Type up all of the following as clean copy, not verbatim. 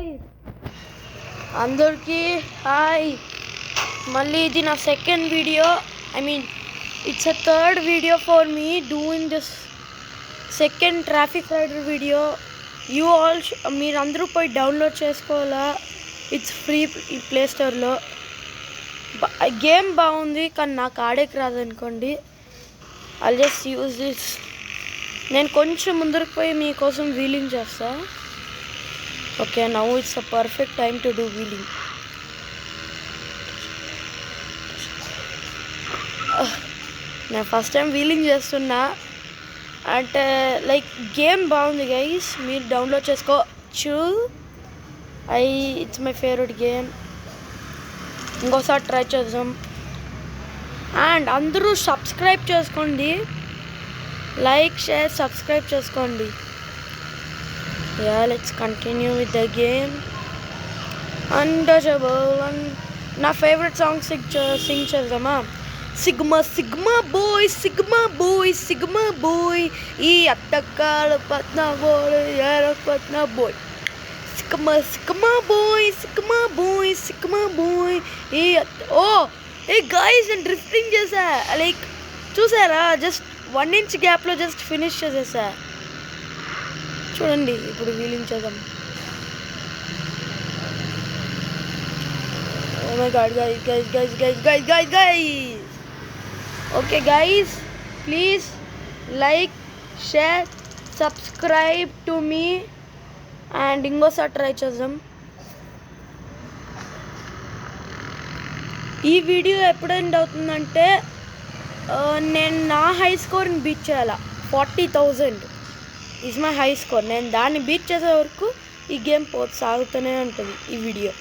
guys, అందరికీ hi. మళ్ళీ ఇది నా second video. It's a third video for me doing this second traffic rider video. You all మీరందరూ పోయి డౌన్లోడ్ చేసుకోవాలా. ఇట్స్ ఫ్రీ ఈ ప్లే స్టోర్లో. గేమ్ బాగుంది కానీ నాకు ఆడేకి రాదనుకోండి. I'll just use this. నేను కొంచెం ముందరకు పోయి మీకోసం వీలింగ్ చేస్తా. Okay, now it's a perfect time to do wheeling. నేను ఫస్ట్ టైం వీలింగ్ చేస్తున్నా. అంటే లైక్ గేమ్ బాగుంది గైస్, మీరు డౌన్లోడ్ చేసుకోవచ్చు. It's my favourite game. ఇంకోసారి ట్రై చేద్దాం. అండ్ అందరూ సబ్స్క్రైబ్ చేసుకోండి. లైక్ షేర్ సబ్స్క్రైబ్ చేసుకోండి. Yeah, let's continue with the game. Untouchable. Na favorite song sing chesama. Sigma Sigma boy, Sigma boy, Sigma boy. E attakal patna boy, yara patna boy. Sigma Sigma boy, Sigma boy, Sigma boy. Oh, hey guys, I'm drifting chesa. Like chusara, just 1 inch gap lo just finish chesa. చూడండి, ఇప్పుడు wheeling చేద్దాం. Oh my god, guys. Okay guys, please like, share, subscribe to me and ఇంకోసారి try చేద్దాం. ఈ video ఎప్పుడు end అవుతుందంటే నేను నా హై స్కోర్ని బీట్ చేయాలా. 40,000 ఈజ్ మై హై స్కోర్. నేను దాన్ని బీట్ చేసే వరకు ఈ గేమ్ సాగుతూనే ఉంటుంది ఈ వీడియో.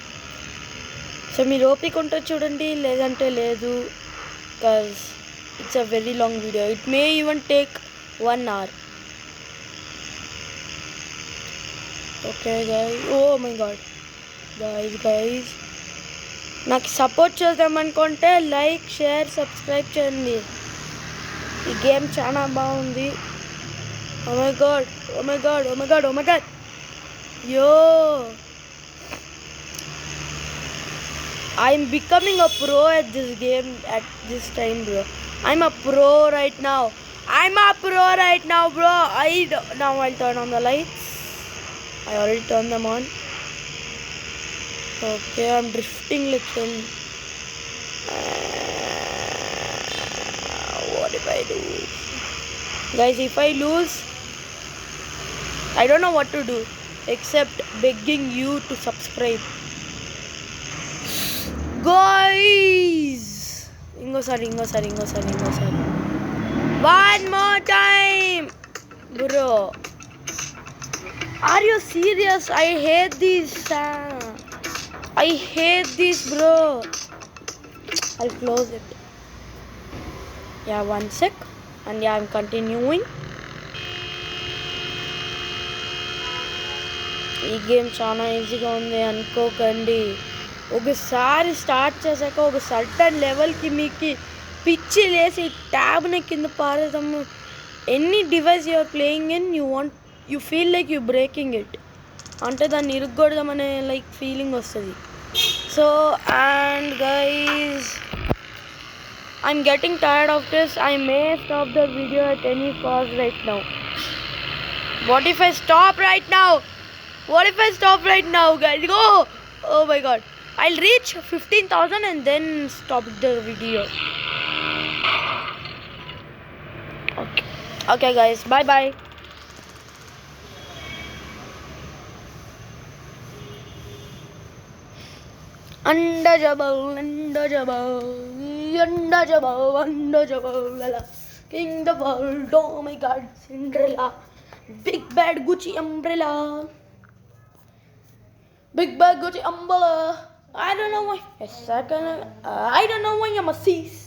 సో మీరు ఓపిక ఉంటే చూడండి, లేదంటే లేదు. Because it's a very long video. It may even take 1 hour. Okay guys. Oh my god guys, నాకు సపోర్ట్ చేద్దామనుకుంటే లైక్ షేర్ సబ్స్క్రైబ్ చేయండి. ఈ గేమ్ చాలా బాగుంది. Oh my god. Yo, I'm becoming a pro at this game at this time, bro. I'm a pro right now, bro. Now I'll turn on the lights. I already turned them on. Okay, I'm drifting little. What if I do? Guys, if I lose, I don't know what to do except begging you to subscribe. Guys, ingosari. One more time, bro. Are you serious? I hate this, bro. I'll close it. Yeah, 1 sec. And yeah, I'm continuing. ఈ game చాలా ఈజీగా ఉంది అనుకోకండి. ఒకసారి start చేశాక ఒక certain లెవెల్కి మీకు పిచ్చి లేసి ట్యాబ్ని కింద పారేద్దాము. Any device you're playing in you feel like you breaking it. అంటే దాన్ని ఇరుగ్గొడదామనే లైక్ ఫీలింగ్ వస్తుంది. So and guys, I'm getting tired of this. I may stop the video at any cost right now. What if I stop right now, guys? Go! Oh my god. I'll reach 15,000 and then stop the video. Okay guys. Bye. Untouchable. King the world, oh my god, Cinderella. Big bad Gucci umbrella. I don't know why. I don't know why I'm a cease.